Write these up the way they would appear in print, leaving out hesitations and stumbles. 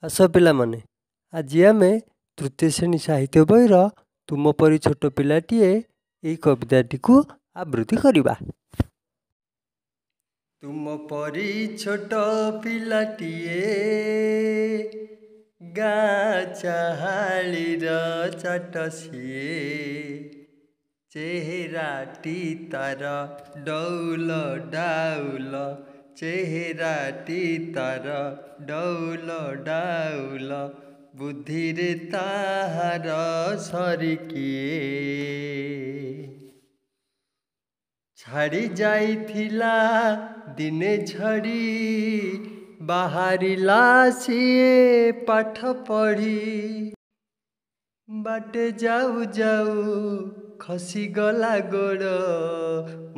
आस पिलामाने आज आमे तृतीय श्रेणी साहित्य बहीर तुम परी छोट पिलाटीए एई कविताटी को आवृत्ति करिबा। तुम परी छोट पिलाटीए गाँ चाहालीर चाट सिए चेहराटी तार डौल डाउल चेहराटी तार डौल डाउल बुद्धिरे ताहार सरिकिए छाड़ी जाइथिला दिने झड़ी बाहरिला सिए पाठ पढ़ी बाटे जाऊ जाऊ खसी गला गोड़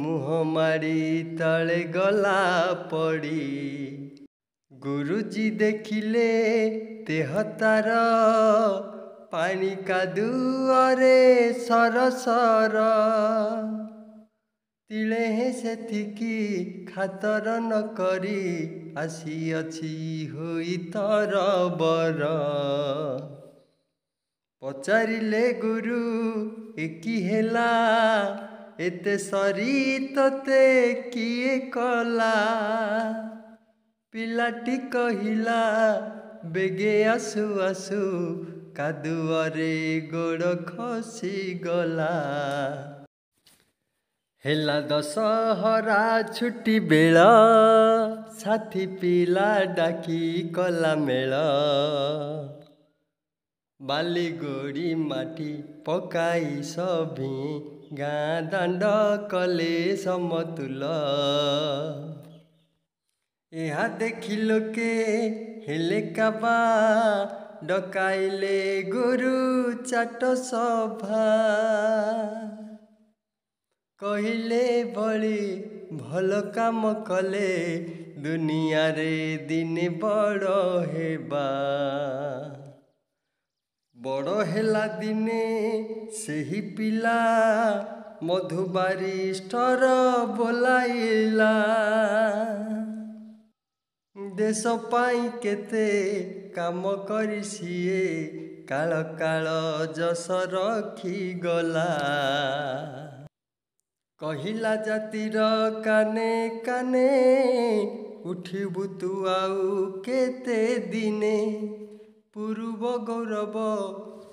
मुह मारी तले गला पड़ी गुरुजी देखिले देह तार पानी कादुअरे सरसर तिले हे सेथिकी खातर न करी आसीअछि होई तरबर पचारिले गुरु एकी हेला एते सरी तते किए कला पिलाटी कहिला बेगे आसु आसु कादुअरे गोड़ खसी गला हेला दशहरा छुट्टी बेल साथी पिला डाकी कला मेल बाली गोड़ी माटी पकाई सभी गाँ दांड कले समतुल यहाँ देखी लोके हेले काबा डकाइले गुरु चाट सभा कहिले भली भल काम कले दुनिया रे दिने बड़ हेबा बड़ हेला दिने सेही पिला मधुबारिष्टर बोलाइला देश पाई केते काम करी सिए काल काल जस रखी गला कहिला जातिर काने काने उठिबु तू आउ केते दिने पूर्व गौरव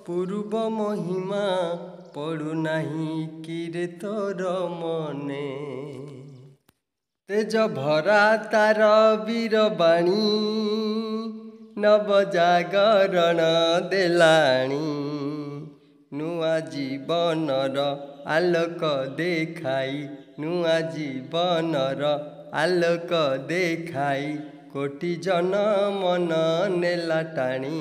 पूर्व महिमा पड़ू नाही किरे तोर मने तेज भरा तार वीर बाणी नव जागरण देलाणी नुआ जीवनर आलोक देखाई नुआ जीवनर आलोक देखाई कोटि जन मन नेला टाणी।